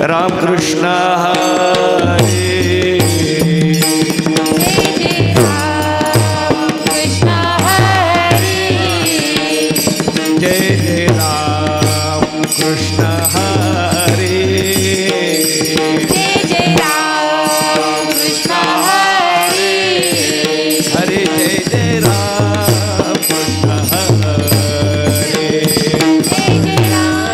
राम कृष्ण हरे जय जय राम कृष्ण हरे जय जय राम कृष्ण हरे हरे जय जय राम कृष्ण हरे जय जय राम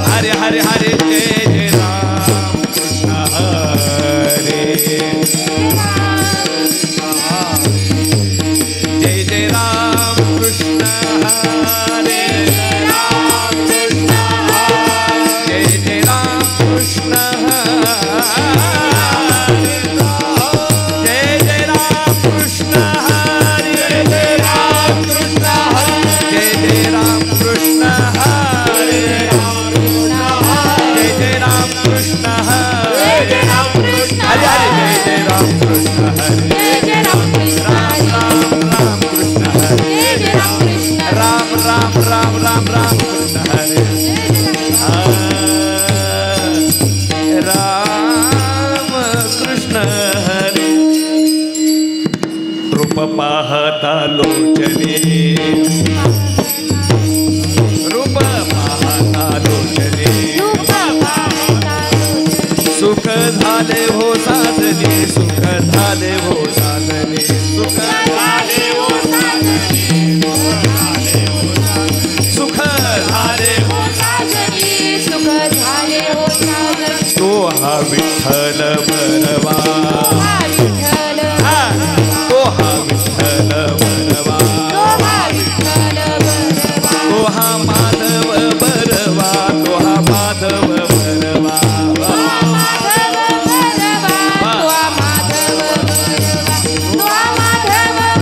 हरे हरे हरे जय जय राम कृष्ण हरे जय जय राम कृष्ण हरे जय जय राम कृष्ण हरे जय जय राम कृष्ण हरे जय राम कृष्ण हरे जय जय राम कृष्ण हरे जय जय राम कृष्ण हरे जय जय राम कृष्ण हरे हरे जय जय राम कृष्ण हरे जय जय राम कृष्ण राम राम कृष्ण हरे जय जय राम कृष्ण राम राम राम राम राम कृष्ण हरे राम कृष्ण हरे रूप पाहता लोचने रूप पाहता लोचने सुख झाले हो साधने सुख झाले हो साधने सुख झाले हो सुख झाले हो सुख झाले हो सागर तो हा विठ्ठल बरवा विठ्ठल हा, तो हा विठ्ठल बरवा विठ्ठल बरवा तो हा माधव बरवा तो हा माधव बरवा माधव बरवा माधव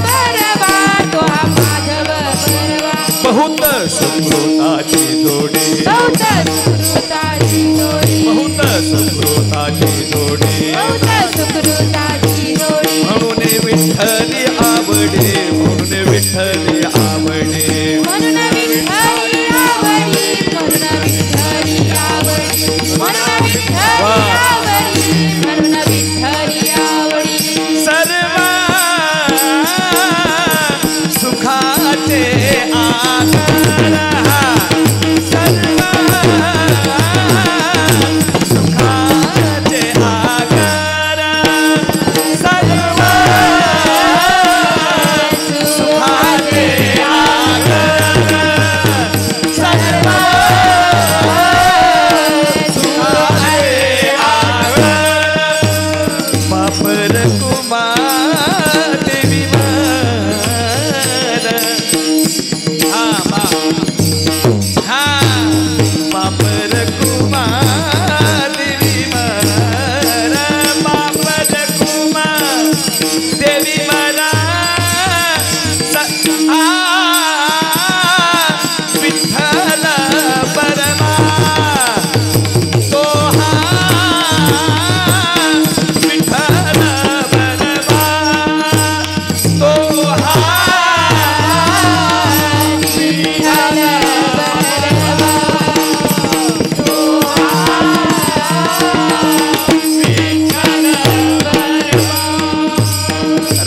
बरवा माधव बरवा बहुत सुकृताची जोडी बहुत सुकृताची जोडी बहुत सुकृताची जोडी बहुत सुकृताची जोडी म्हणून विठ्ठली आवडे म्हणून विठ्ठली आवडे म्हणून विठ्ठली आवडी म्हणून विठ्ठली आवडी म्हणून विठ्ठली आवडी म्हणून विठ्ठली आवडी सर्व सुखाचे आधार सर्व सुखाचे आधार सर्व सुखाचे आधार सर्व सुखाचे आधार बापर कुमार देवी वर हा बापर कुमार देवी वर बापर कुमार देवी वर विठ्ठल बरवा तो हा विठ्ठल बरवा तो हा विठ्ठल बरवा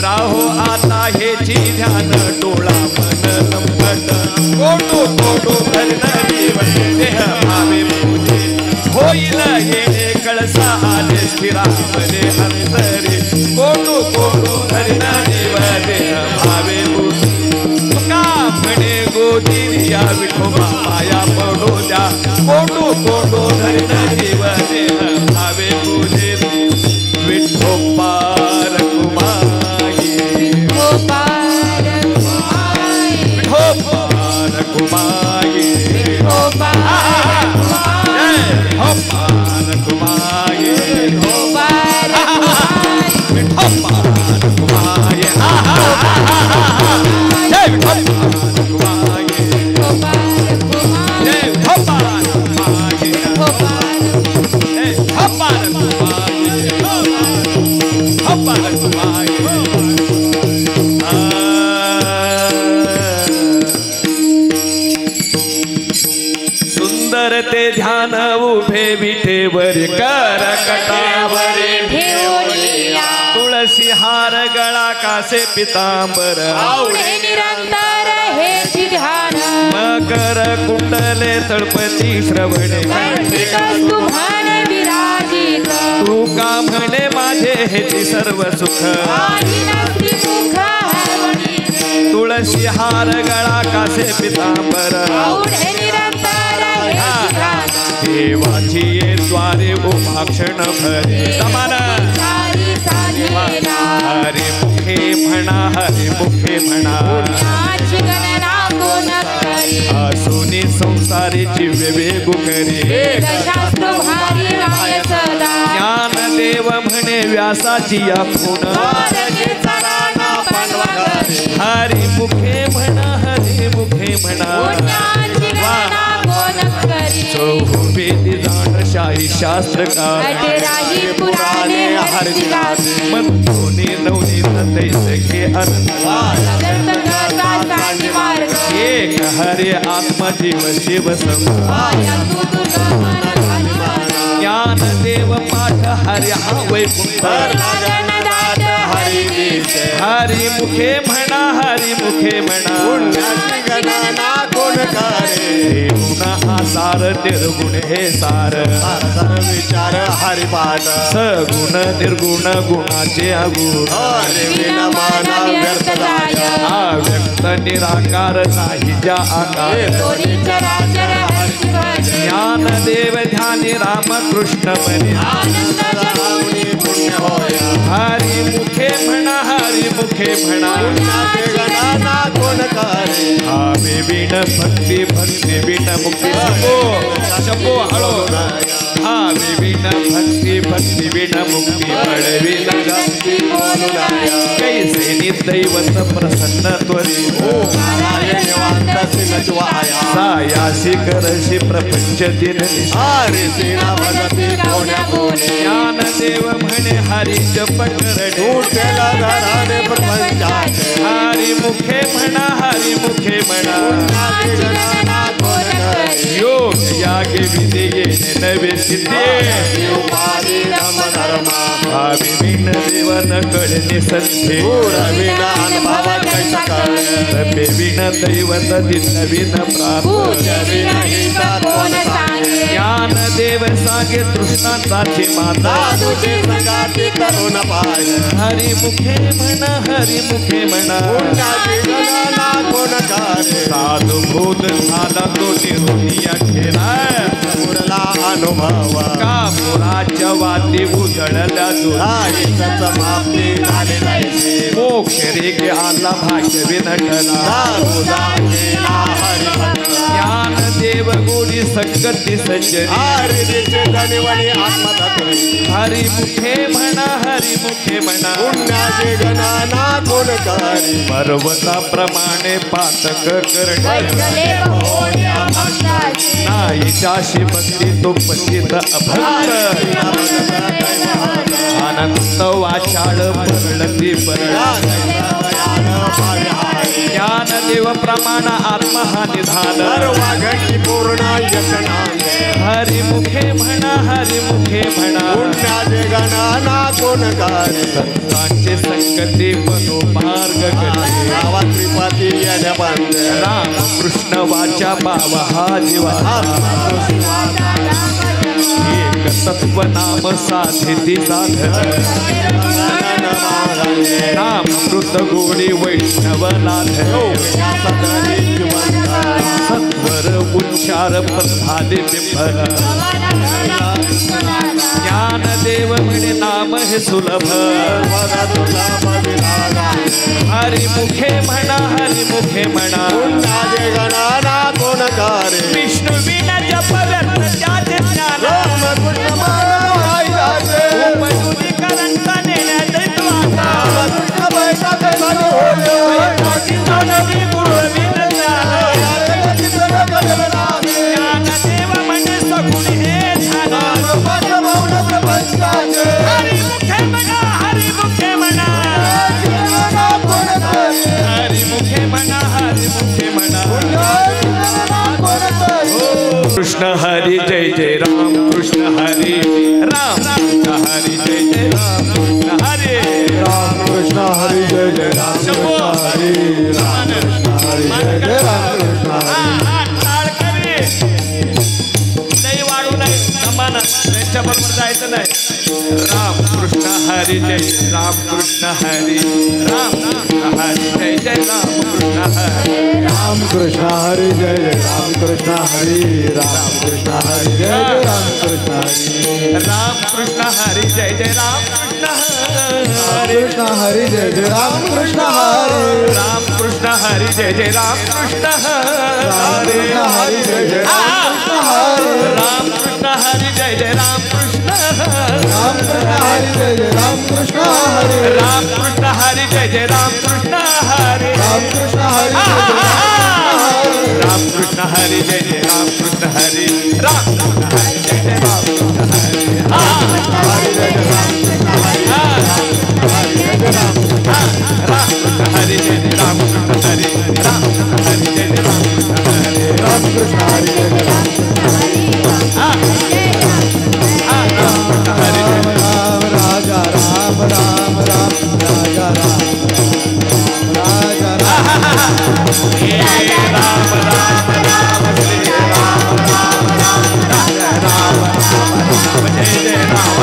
राहो आता हेची ध्यान डोळा मन संपट कोटो कोटो धरणारी देह भावे पूजे होईल येणे कळसा आले स्थिरा मने अंतरे कोटो कोटो धरणारी देह भावे पूजे तुका म्हणे गोदिरिया विठोबा माया पडो द्या कोटो कोटो धरणारी देह भावे पूजे विठोबार कुमारी गोपाल कुमारी विठोबार कुमारी गोपाल विठोबार कुमारी गोपाल विठोबार कुमारी जय विठोबार कुमारी गोपाल कुमारी जय विठोबार कुमारी गोपाल जय सुंदर ते ध्यान उभे विठेवर कर कटावरे ठेवूनिया तुळशी हार गळा कासे पितांबर आवडे निरंतर हेची ध्यान मकर कुंडले तळपती श्रवणे कंठिक तुम्हाने विराजित तू का म्हणे माझे हेची सर्व सुख आधी नसती मुख हरवणी तुळशी हार गळा कासे पितांबर आवडे निरंतर हेची ध्यान देवाची ये द्वारे उपाक्षण भरे समान सारी साधेला हरे मुखे म्हणा हरे मुखे म्हणा पुण्याची गणना कोण करी असुनी संसारीची वेगू करी वेदशास्त्र भारी वाय सदा ज्ञानदेव म्हणे व्यासाची या खूण द्वारकेचा राणा पांडवा करी हरी मुखे म्हणा हरी मुखे म्हणा पुण्याची गणना कोण करी चौवेदी जाण शाही शास्त्रकार अटेराही पुराणे हरसिकासी मधोनी नवनीत तैसके अनंत जगतगता सांगी मार्ग एक हरे आत्मजीव शिव सम आया तू दुर्गमन झाली मार्ग ज्ञानदेव पाठ हरि हा वैकुंठ लागण दाट हरी दिसे हरी मुखे म्हणा हरी मुखे म्हणा पुण्याची गणना कोण करे देऊन आसार निर्गुण हे सार सर विचार हरिपाठ सगुण निर्गुण गुणाचे अगुण हरिविन मन व्यर्थ जाय अव्यक्त निराकार नाही ज्या आकार तोरी चराचर हरसी भज ज्ञानदेव ध्यानी रामकृष्ण म्हणे आनंद जगुनी पुण्य होय हरी मुखे म्हणा हरी मुखे म्हणा पुण्याची गणना कोण करे भावे विण भक्ती भक्ती विण मुक्ती शपो हळो भावे विण भक्ती भक्ती विण मुक्ती पडविल शक्ती बोलू राया कैसे निदैवत प्रसन्न त्वरी नारायण निवांत सिनच वाया सायासी करशी प्रपंच दिन हरी सेना भगती कोण्या गुणे ज्ञानदेव म्हणे हरी जप करणे उठेला धराने प्रपंचाचे हरी मुखे म्हणा हरी मुखे म्हणा पुण्याची गणना कोण करे योग यागे विधे येणे नवे सिद्धे उपाधी धम्म धर्मा भावी विण देवन कळणे सत्य पुरविन अनुभवात कैसा कळे रमे विण दैवत दिन विण प्राप्त पूजविन हित कोण सांगे ज्ञानदेव सांगे तृष्णांताची माता साधूची संगाती तरुण पाय हरी मुखे म्हणा हरी मुखे म्हणा पुण्याची गणना कोण करे साधू भूत झाला तो निरुनिया खेळा उरला अनुभव कापुराच्या वाती उजळल्या दुरा आयुष्याच समाप्ती झाली जायची मोक्ष रे गे आला भाग्य विनटला साधू केला हरिभक्त ज्ञानदेव गोडी संगती सज्जनी हरिचे धनिवणी आत्मतत्वे हरी मुखे म्हणा हरी मुखे म्हणा पुण्याची गणना कोण करे पर्वताप्रमाणे पातक करणे वैकले होण्या भक्ताची नाही जाशी भक्ती तो पतित अभंग अनंत वाचाळ परळती परळ ज्ञानदेव प्रमाण आत्मा हा निधान वाघटी पूर्ण यशनाने हरी मुखे म्हणा हरी मुखे म्हणा पुण्याची गणना कोण करे संतांचे संगती मनोमार्ग करते गावा त्रिपाती येण्या बंद राम कृष्ण वाचा पाव हा जीवा एक तत्व नाम साधिती साधन नाम मृत गोडी वैष्णव नाथ सत्वर उच्चार प्रभादे बिंबल ज्ञानदेव म्हणे नाम हे सुलभ हरी मुखे म्हणा हरी मुखे म्हणा पुण्याची गणना कोण करे विष्णू विना जप व्यर्थ त्याचे ज्ञान उपदुनीकरणचा नेण्याचे द्वार चिंतवणी गुरुविन ज्ञानदेव म्हणे सगुण हे झाला हरी मुखे म्हणा हरी मुखे म्हणा हरी मुखे म्हणा हरी मुखे म्हणा हो हरी जय जय राम कृष्ण हरी राम कृष्ण हरी जय जय राम कृष्ण हरी राम कृष्ण हरी जय जय राम कृष्ण हरी राम कृष्ण हरी जय जय राम कृष्ण हरी नाही वाढू नाही समान त्यांच्याबरोबर जायचं नाही राम कृष्ण हरी जय राम कृष्ण हरी राम कृष्ण हरी जय जय राम कृष्ण हरी राम कृष्ण हरी जय जय राम कृष्ण हरी राम कृष्ण हरी जय जय राम कृष्ण हरी राम कृष्ण हरी जय जय राम कृष्ण हरी कृष्ण हरी जय जय राम कृष्ण हरी राम कृष्ण हरी जय जय राम कृष्ण हरी हरी जय जय राम कृष्ण हरी राम कृष्ण हरी जय जय राम कृष्ण राम कृष्ण हरी जय जय राम कृष्ण हरी राम कृष्ण हरी जय जय राम कृष्ण हरी राम कृष्ण हरी राम कृष्ण हरी जय जय राम कृष्ण हरी राम कृष्ण हरी जय जय राम कृष्ण हरी राम कृष्ण हरी जय जय राम कृष्ण हरी राम कृष्ण हरी जय जय राम कृष्ण हरी राम कृष्ण हरी जय जय राम कृष्ण हरी जय राम राजा राम राम राम राजा राम राजा राम हे राम राम राम श्री राम राम राम राजा राम राम राम जय जय राम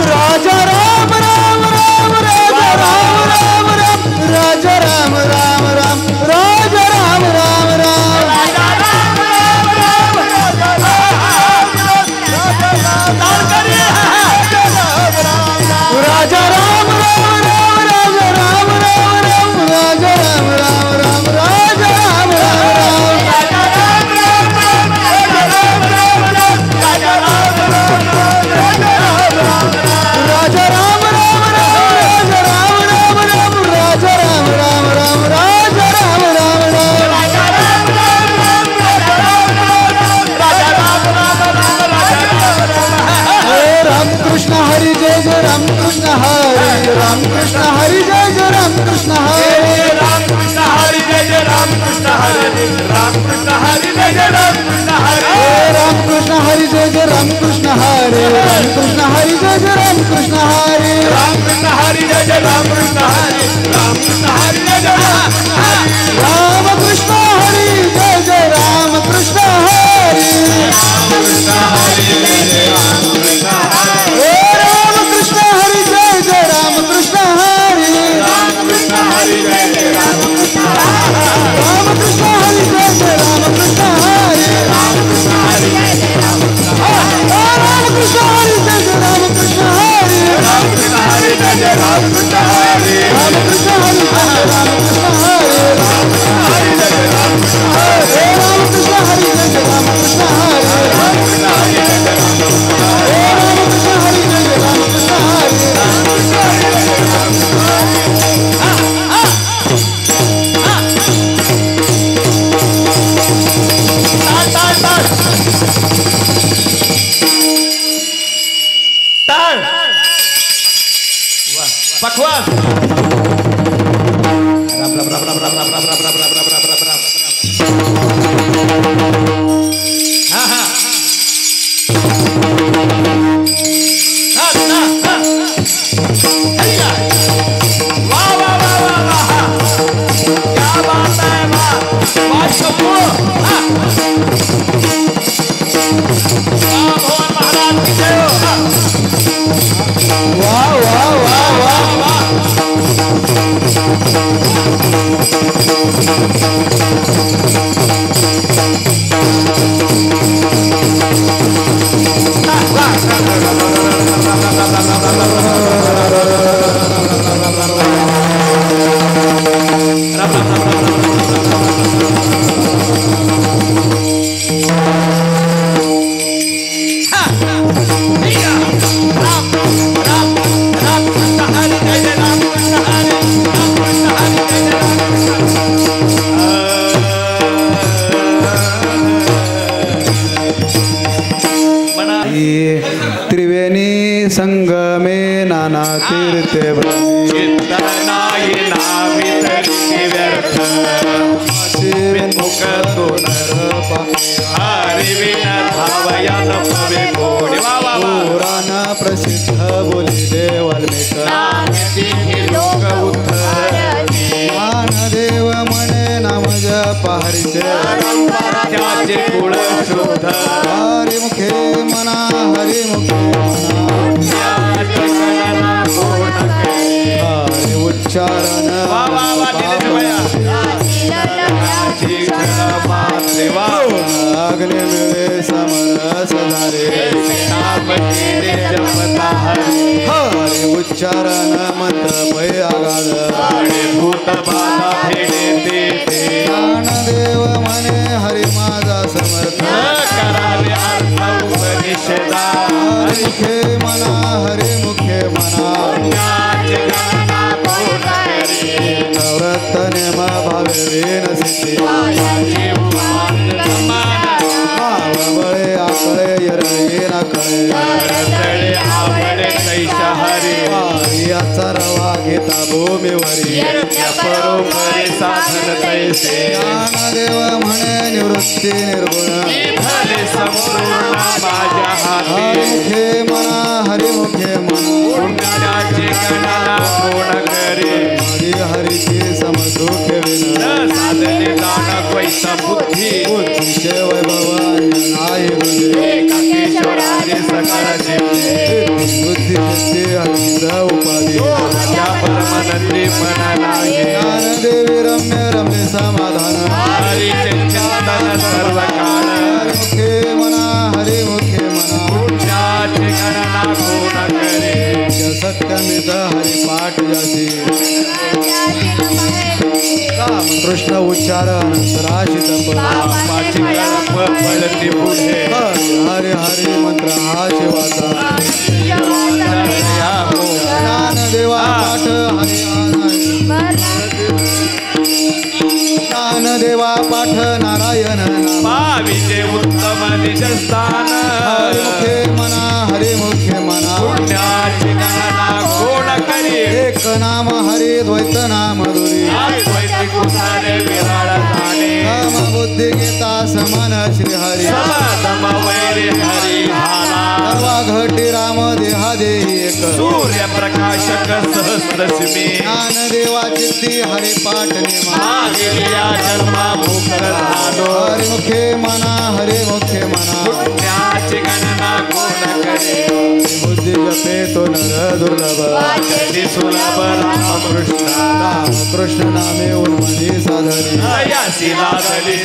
राजा राम राम राम राजा राम राम राम राजा राम राम राम राजा राम राम राम राजा राम राम राम राजा राम राम राम राजा राम राम राम राजा राम राजा राम राम राम राजा राम राम राम राजा राम राम राम राजा राम राम हरे राम कृष्ण हरि जय जय राम कृष्ण हरि राम कृष्ण हरि जय जय राम कृष्ण हरि राम कृष्ण हरी जय जय राम कृष्ण हरी राम कृष्ण हरी जय जय राम कृष्ण हरी राम कृष्ण हरि जय जय राम कृष्ण हरि राम कृष्ण हरि जय जय राम कृष्ण हरि राम कृष्ण हरी जय जय राम कृष्ण हरी राम कृष्ण हरी जय जय राम कृष्ण हरी राम कृष्ण हरि जय जय राम कृष्ण हरि राम कृष्ण हरि जय जय राम कृष्ण हरि राम कृष्ण हरी जय जय राम कृष्ण हरी राम कृष्ण हरि जय जय राम कृष्ण हरि राम कृष्ण हरी जय जय राम कृष्ण राम कृष्ण हरि जय जय राम कृष्ण हरि राम कृष्ण हरी जय जय राम कृष्ण हरी राम कृष्ण हरि जय जय राम कृष्ण हरि राम कृष्ण हरी जय जय राम कृष्ण हरी राम कृष्ण हरि जय जय राम कृष्ण हरि राम कृष्ण हरी जय जय राम कृष्ण हरी राम कृष्ण हरि जय जय राम कृष्ण हरि राम कृष्ण हरी जय जय राम कृष्ण ताल पखवाज राम राम राम राम राम राम राम राम राम राम राम राम राम राम हा हा वाह वाह वाह वाह वाह क्या बात है वाह वाह शंभू वाह भगवान महाराज की जय हो वाह वाह वाह वाह वाह त्रिवेणी संगमे नाना तीर्थे चिंतनाई नावितरी व्यर्थ विमुख तो नर हरी विन धावया नभवे कोणी वा वा वा. पुराण प्रसिद्ध बोलिले वाल्मिक लोक उत्तरती. ज्ञानदेव म्हणे नाम जप हरीचे त्याचे कुळ शुद्ध हरिमुखे म्हणा हरिमुखे म्हणा हरि उच्चारण वा वा वा दिनेश भैया. मात्रे वा अग्नि मिळे समरस धारे जपता हरि उच्चारण मंत्र भय आगाध भूत बाधा फेडे ते ज्ञानदेव म्हणे हरि माझा समर्थ करावे अर्थ उपनिषदा हरिमुखे म्हणा हरिमुखे म्हणा नवरत्न नेम भावे वेन सिद्धी बळे आकळे यरवे न कळे आवडे कैशा हरी याचा रवा घेता भूमीवरी बरोबरी साधन तैसे ज्ञानदेव म्हणे निवृत्ती निर्गुण भले संपूर्ण माझ्या हाती हरिमुखे म्हणा हरिमुखे म्हणा पुण्याची गणना कोण करे हरी हरीची समसुखे विन न साधने दान कैसा बुद्धी बुद्धीचे वैभव नाही गुजे एकाकेश्वराचे सकळ जिथे बुद्धी शक्ती हरीचा उपाधी त्या परमानंदी मना नाही ज्ञानदेवी रम्य रम्य समाधान हरीचे चिंतन सर्व काळ हरिमुखे म्हणा हरिमुखे म्हणा पुण्याची गणना कोण करे सत्यमित हरिपाठ जासी काम कृष्ण उच्चारण राशी तप पाची कळप पडती पुढे हरि हरि मंत्र हा शिवाचा ज्ञान देवा पाठ हरि ज्ञान देवा पाठ नारायण नाम पाविजे उत्तम निजस्थान हरिमुखे म्हणा हरिमुखे म्हणा पुण्याची गणना कोण करी एक नाम हरि द्वैत नाम दुरी वैदिक उसारे विराळ झाले काम बुद्धी गीता समान श्री हरी समाधम वैरी हरी झाला सर्वा घटी राम देहा देही एक सूर्य प्रकाशक सहस्रश्मी ज्ञान देवा चित्ती हरि पाठ नेमा मागिल्या जन्मा भूकर झालो हरिमुखे म्हणा हरिमुखे म्हणा पुण्याची गणना कोण करे बुद्धी जपे तो नर दुर्लभ कधी सुलभ रामकृष्ण कृष्ण नामे उन्मनी साधरी यासी लागली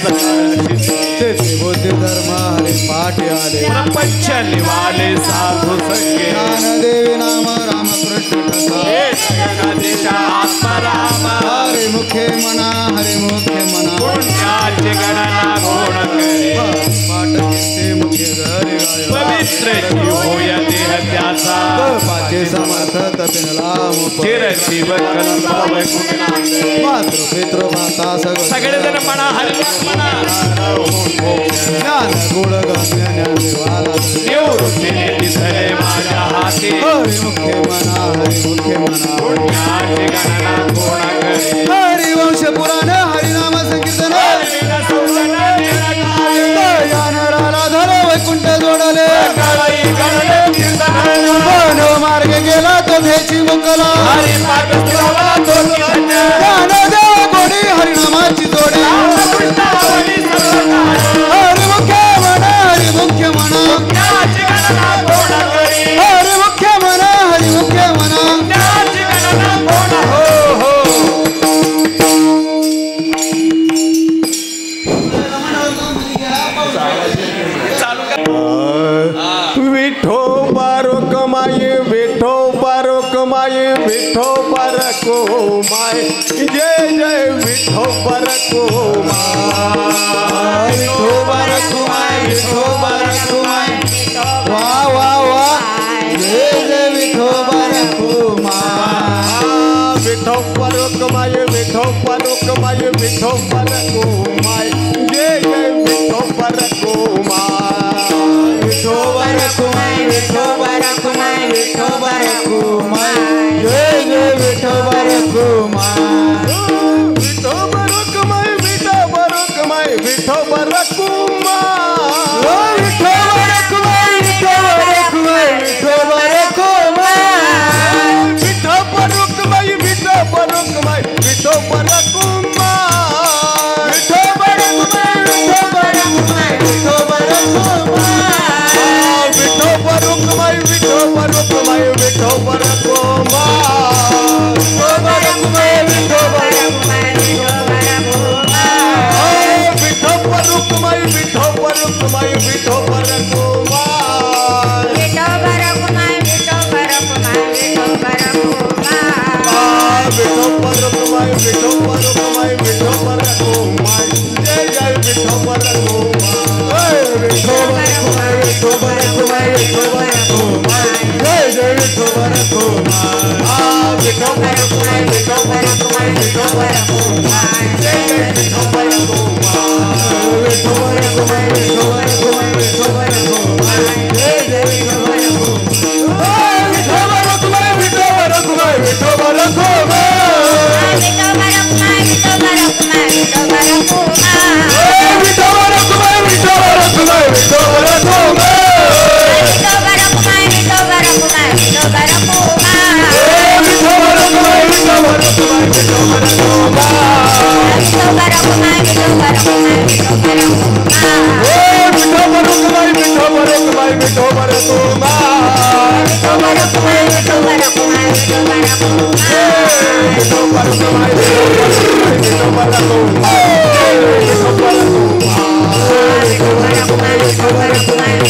चित्ती बुद्धी धर्म हरि पाठ आले प्रपंच निवाले साधू सखे ज्ञान देवी नाम राम कृष्ण कथा जगदीशा आत्मराम हरिमुखे म्हणा हरिमुखे म्हणा पुण्याची गणना कोण करे पाठ कीर्ती मुखे घरी गाय पवित्र जीव होय देह त्याचा पाचे समर्थ तपिनला मुप चिरजीव कल्प वैकुंठ मातृ पितृ माता सगळेजण म्हणा हरी म्हणा ज्ञान गुण गम्य ज्ञानदेवाला निवृत्तीने तिथले माझ्या हाती हरिमुखे म्हणा हरिमुखे म्हणा पुण्याची गणना कोण करे हरिवंश पुराण हरिनाम संकीर्तन हरिविना संगण निराकारे. यानराला धर वैकुंठ जोडले काळी गणले कीर्तन मानव मार्ग गेला तो भेची मुकला हरी पाठ श्रवण दोन्ही धन्य. ज्ञानदेव गोडी हरिनामाची जोडी कृष्णावली सर्वकाळ. हरिमुखे म्हणा हरिमुखे म्हणा पुण्याची गणना कोण करे हरिमुखे म्हणा हरिमुखे म्हणा पुण्याची गणना कोण हो हो चालू कर. विठो बारोक माय विठो बारोक माय विठो बारको माय जय जय विठो बारको माय विठो बारकुमाय विठो बारकुमाय वा वा वा जय जय विठो बारकुमाय विठो बारोक माय विठो बारोक माय विठो बारको माय जय जय विठो बारको माय विठो बारकुमाय विठो बारकुमाय विठो बारकुमाय जय जय विठो बारकुमाय विठो बारोक माय विठो बारोक माय विठो बारको माय विठोबर कुमार विठोबर कुमार विठोबर कुमार विठोबर कुमार विठोबर कुमार विठोबर कुमार जय जय विठोबर कुमार विठोबर कुमार विठोबर कुमार विठोबर कुमार जय जय विठोबर कुमार विठोबर कुमार विठोबर कुमार विठोबर कुमार जय जय विठोबर कुमार विठोबर कुमार विठोबर कुमार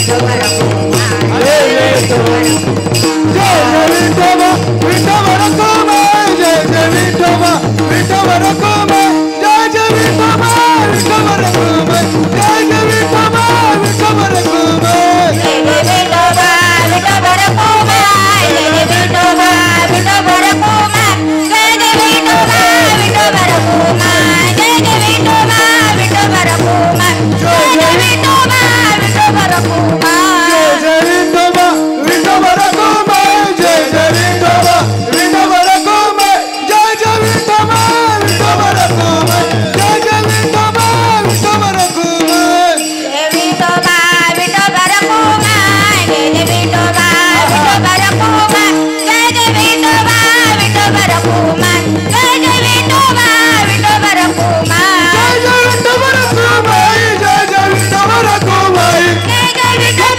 विठोबर कुमार जय जय विठोबर कुमार विठोबर कुमार विठोबर कुमार विठोबर कुमार जय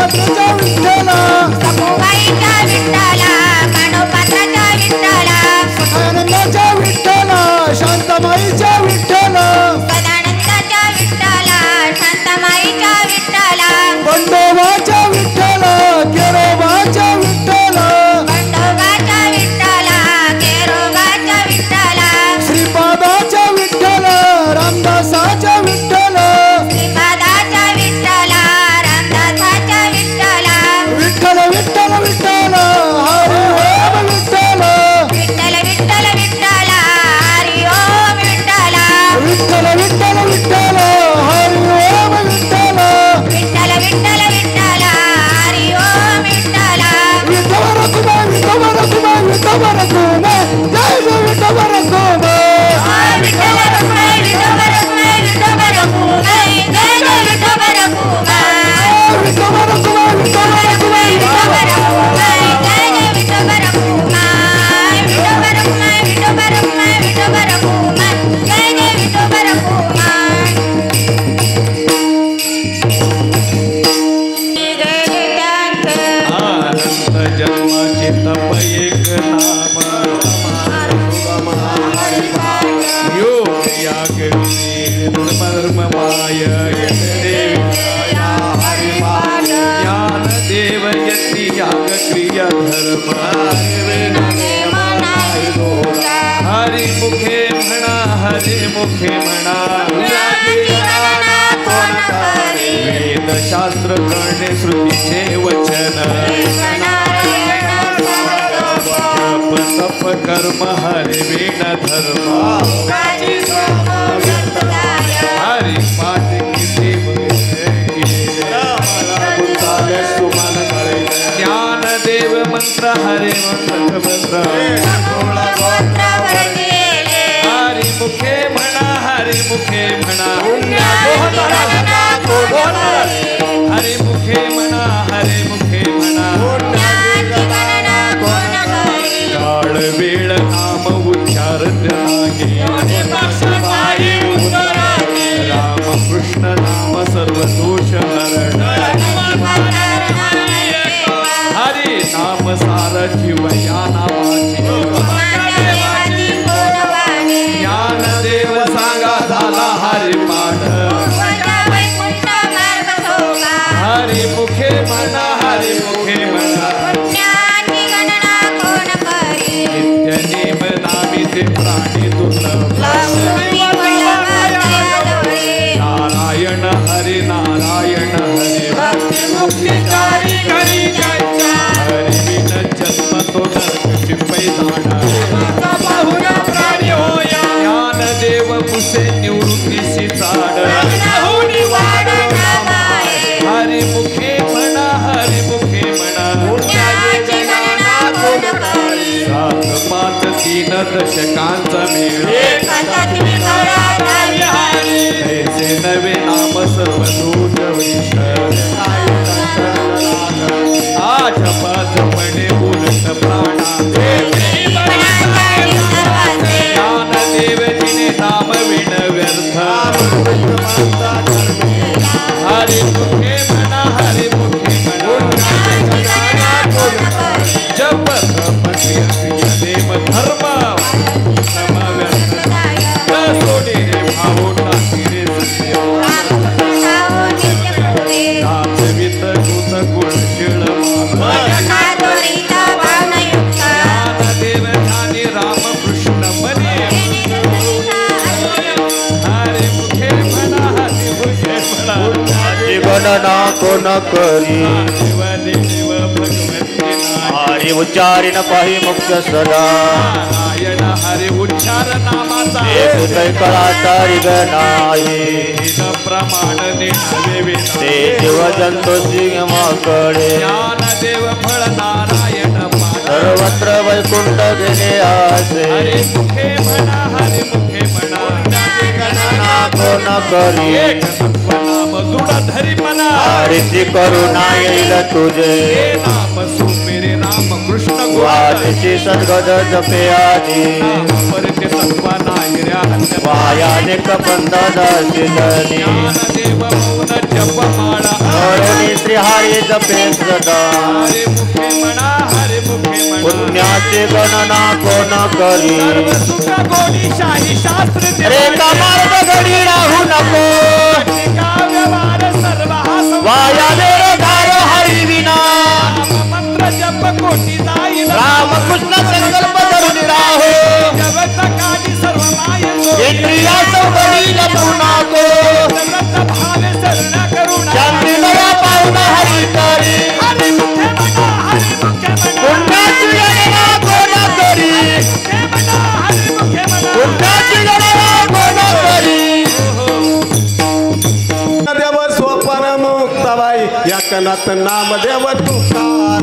पात्राच्या विठ्ठला सखुबाईच्या विठ्ठला पांडवपात्राच्या विठ्ठला सखानंदाच्या विठ्ठला शांतामाईच्या विठ्ठला सदानंदाच्या विठ्ठला शांतामाईच्या विठ्ठला बंडोबाच्या विठ्ठला केरोबाच्या विठ्ठला खंडोबाच्या विठ्ठला केरोबाच्या विठ्ठला श्रीपादाच्या विठ्ठला रामदासाच्या विठ्ठला श्रीपादाच्या विठ्ठला रामदासाच्या विठ्ठला विठ्ठल विठ्ठल विठ्ठल हरी ओम विठ्ठल विठ्ठल विठ्ठल विठ्ठला हरी ओम विठ्ठला विठ्ठल विठ्ठल विठ्ठल हरी ओम विठ्ठल विठ्ठल विठ्ठल विठ्ठला हरी ओम विठ्ठला विठोबा रखुमाई विठोबा रखुमाई विठोबा रखुमाई जय जय विठोबा रखुमाई विठ्ठल रखुमाई विठोबा रखुमाई विठोबा रखुमाई जय जय विठोबा रखुमाई विठोबा रखुमाई विठोबा रखुमाई विठोबा रखुमाई जय जय विठोबा रखुमाई विठोबा रखुमाई विठोबा रखुमाई विठोबा रखुमाई जय जय विठोबा रखुमाई जय विठ्ठल अनंत जन्माचे तप एक नाम योग याग धर्ममाय ज्ञान देव यती याग क्रिया धर्म हरि मुखे म्हणा हरि मुखे म्हणा वेद शास्त्र करणे श्रुतीचे वचन जप तप कर्म हरि वीण धर्म हरि पाठ किती ज्ञान देव मंत्र हरि मंत्र हरि मुखे म्हणा हरि मुखे म्हणा हरि मुखे म्हणा हरि मुखे म्हणा काळ वेळ नाम उच्चार नाही राम कृष्ण नाम सर्व दोष हरण हरि नाम सार जीव या नामाची ज्ञान देव सांगा झाला हरि पाठ हरि मुखे म्हणा हरि मुखे म्हणा नित्य नेम नामी ते प्राणी दुर्लभ नारायण हरि नारायण हरि हरि विन जन्म तो नरक चिपै जाणार ज्ञान देव पुसे निवृत्तीशी चाड हरि मुखे म्हणा हरि मुखे म्हणा 7 5 3 दशकांचा मेळ ऐसे नवे नाम सर्व दूत विष आज पाचपणे उलट प्राणा ज्ञान देव जिने नाम विण व्यर्थ हरि मुखे म्हणा हरि मुखे म्हणा जप तप देव धर्म नम व्यर्थ सोडी रे भावो टाकी रे वित गुत गुण शिळ देव ध्यानी राम कृष्ण मने हरि मुखे म्हणा हरि मुखे म्हणा गणना कोण करी देव देव भगवंती हरी उच्चारिन पाहि मुक्त सदा नारायण हरि उच्चार नामाचा कळा तारी गणाही न प्रमाण निवे ते जीव जंतु सिंहमाकडे ज्ञान देव फळ नारायण पाठ सर्वत्र वैकुंठ गेले आसे हरि मुखे म्हणा हरि मुखे म्हणा गणना कोण करी एक तत्व नाम दृढ धरी मना हरीची करुणा येईल तुझे हे नाम सुमेरे राम कृष्ण कृष्ण वाणीची सद्गद जपे आधी परते तत्वा नाही रे हत्या वायानिक बंध दर्शितनी ज्ञानदेव मौन जपमाळा करुणी श्रीहरी जपे सदा हरे मुखे म्हणा हरे मुखे म्हणा पुण्याची गणना कोण करी सर्व सुख गोडी शाही शास्त्र रे मार्ग घडी राहू नको टीका व्यवहार सर्व हा वाया निराधार हरी विना मंत्र जप कोटी जाईल रामकृष्ण संकल्प धरून राहो जगत काली सर्व माय इंद्रिया चौकडी लपू नको जगत भावे शरण करुणा शांती दया पाहुणा हरी करी हरे मुखे म्हणा हरे मुखे म्हणा पुण्याची गणना कोण करी मुखे म्हणा हरे मुखे म्हणा पुण्याची गणना कोण करी देव सोपन मुक्ताबाई एकनाथ नामदेव तुकाराम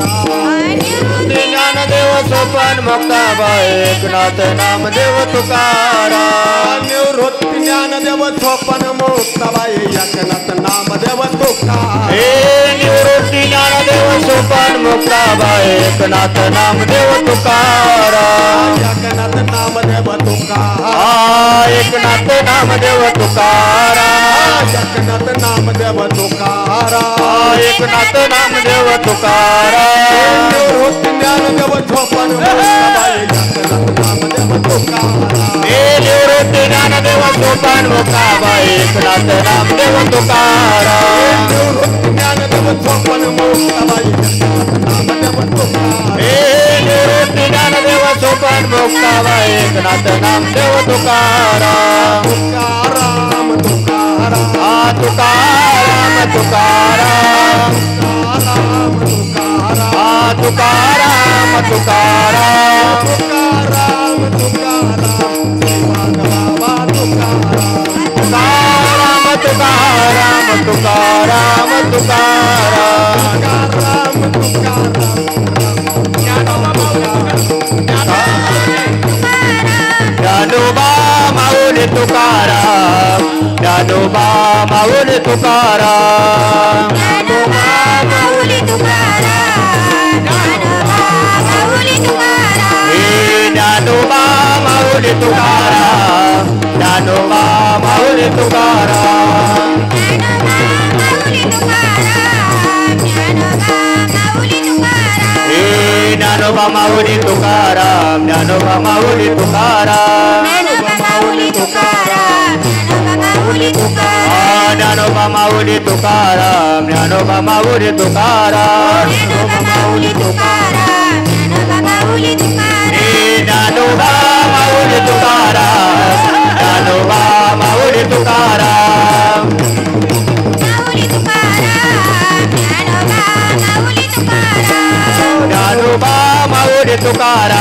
ज्ञानदेव सोपान मुक्ताबाई एकनाथ नामदेव तुकाराम निवृत्ती ज्ञानदेव सोपन मुक्ताबाई एकनाथ नामदेव तुकाराम हे निवृत्ती ज्ञानदेव सोपान मुक्ताबाई एकनाथ नामदेव तुकाराम एकनाथ नामदेव तुकाराम एकनाथ नामदेव तुकाराम एकनाथ नामदेव तुकाराम एकनाथ नामदेव तुकाराम निवृत्ती ज्ञानदेव सोपन मुक्ताबाई एकनाथ नामदेव तुकाराम हे निवृत्ती ज्ञानदेव सोपान मुक्ताबाई एकनाथ नामदेव तुकाराम निवृत्ती ज्ञानदेव सोपन मुक्ताबाई एकनाथ नामदेव तुकाराम हे निवृत्ती ज्ञानदेव सोपान मुक्ताबाई एकनाथ नामदेव तुकाराम तुकाराम तुकाराम तुकाराम तुकाराम तुकाराम तुकाराम तुकाराम तुकाराम तुकाराम बाबा तुकाराम तुकाराम तुकाराम तुकाराम तुकाराम ज्ञानोबा माऊली तुकाराम ज्ञानोबा माऊली तुकाराम ज्ञानोबा माऊली तुकाराम ज्ञानोबा माऊली तुकाराम हे ज्ञानोबा माऊली तुकाराम ज्ञानोबा माऊली तुकाराम ज्ञानोबा माऊली तुकाराम ज्ञानोबा माऊली तुकाराम हे ज्ञानोबा माऊली तुकाराम ज्ञानोबा माऊली तुकाराम ज्ञानोबा माऊली तुकाराम ज्ञानोबा माऊली तुकाराम ज्ञानोबा माऊली तुकाराम ज्ञानोबा माऊली तुकाराम ज्ञानोबा माऊली तुकाराम ज्ञानोबा माऊली तुकाराम हे ज्ञानोबा माऊली तुकाराम ज्ञानोबा माऊली तुकाराम माऊली तुकाराम ज्ञानोबा माऊली तुकाराम ज्ञानोबा माऊली तुकाराम ज्ञानोबा माऊली तुकाराम ज्ञानोबा माऊली तुकाराम ज्ञानोबा माऊली तुकाराम हे ज्ञानोबा माऊली तुकाराम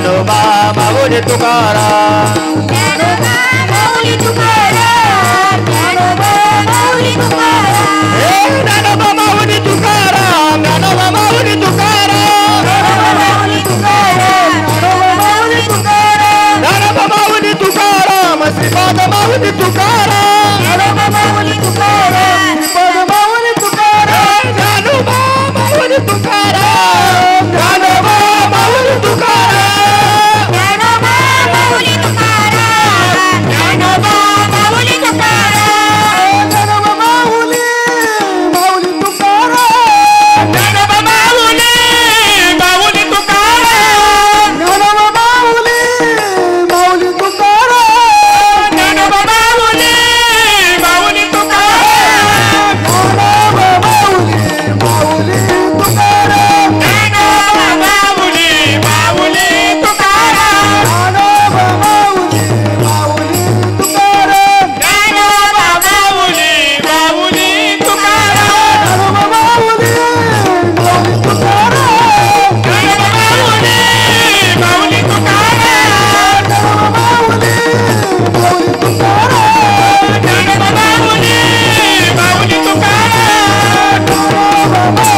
ज्ञानोबा माऊली तुकाराम ज्ञानोबा माऊली तुकाराम ज्ञानोबा माऊली तुकाराम ज्ञानोबा माऊली तुकाराम श्रीपाद माऊली तुकाराम ज्ञानोबा माऊली तुकाराम श्रीपाद माऊली तुकाराम ज्ञानोबा माऊली तुकाराम ज्ञानोबा माऊली तुकाराम ज्ञानोबा माऊली तुकाराम ज्ञानोबा माऊली तुकाराम ज्ञानोबा माऊली माऊली तुकाराम ज्ञानोबा माऊली माऊली तुकाराम ज्ञानोबा माऊली माऊली तुकाराम ज्ञानोबा माऊली माऊली तुकाराम ज्ञानोबा माऊली माऊली तुकाराम ज्ञानोबा माऊली माऊली तुकाराम ज्ञानोबा माऊली माऊली तुकाराम ज्ञानोबा माऊली माऊली तुकाराम ज्ञानोबा माऊली माऊली तुकाराम ज्ञानोबा माऊली माऊली तुकाराम ज्ञानोबा माऊली माऊली तुकाराम ज्ञानोबा माऊली माऊली तुकाराम ज्ञानोबा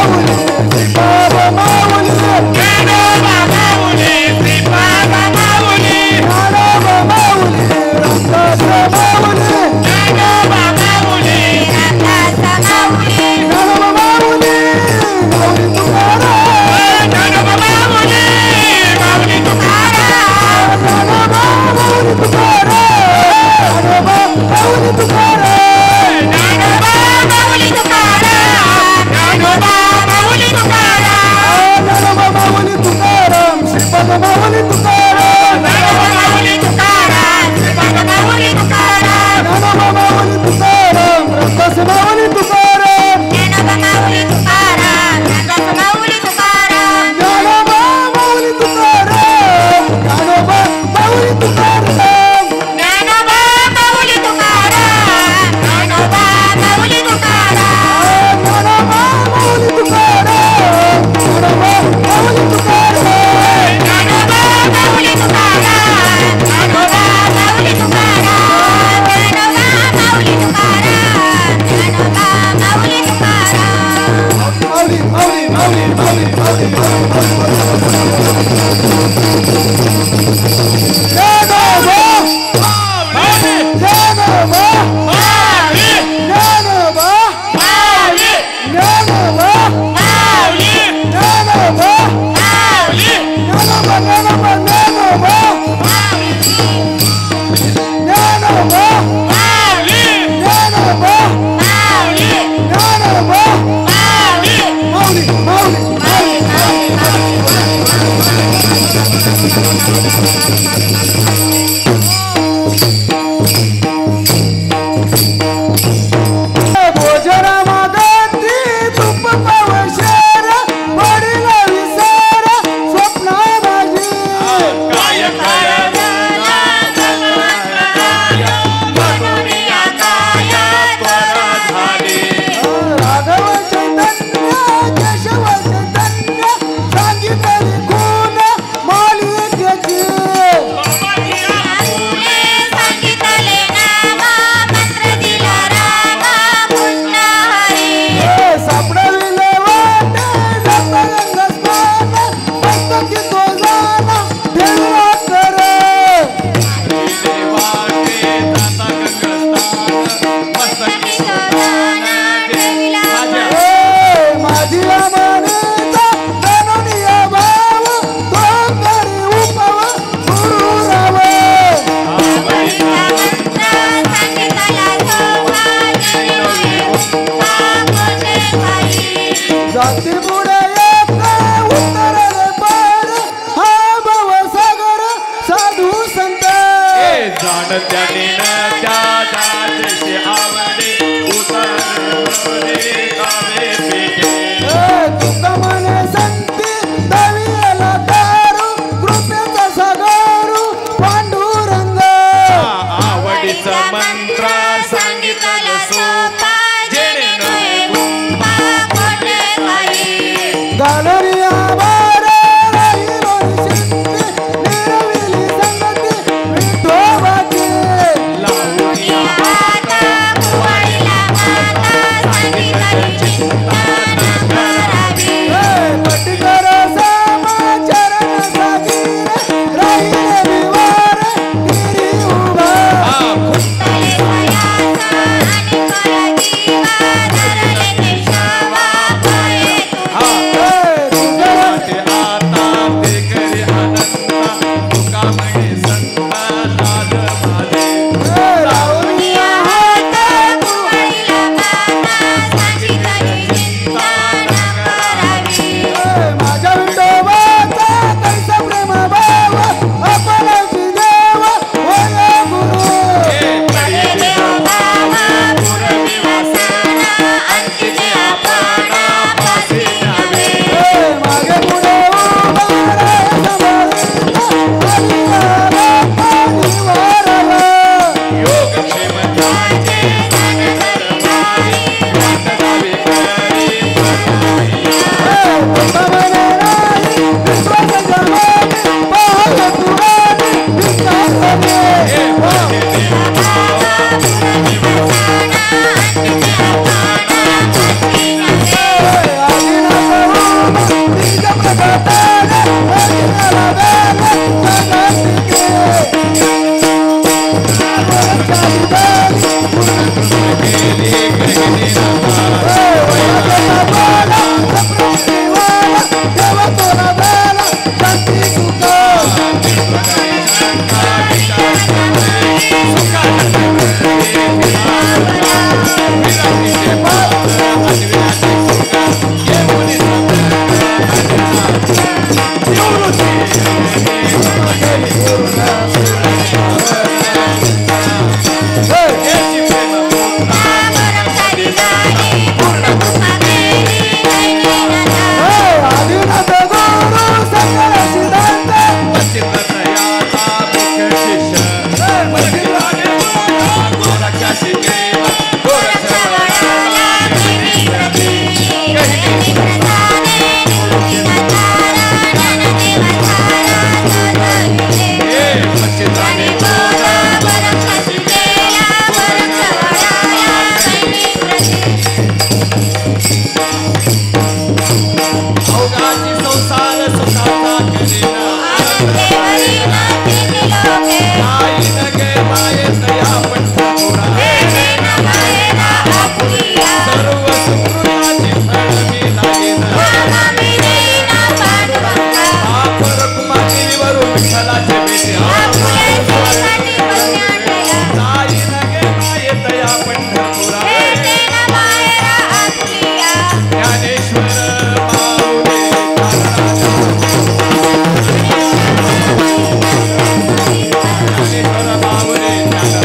जाती बुडे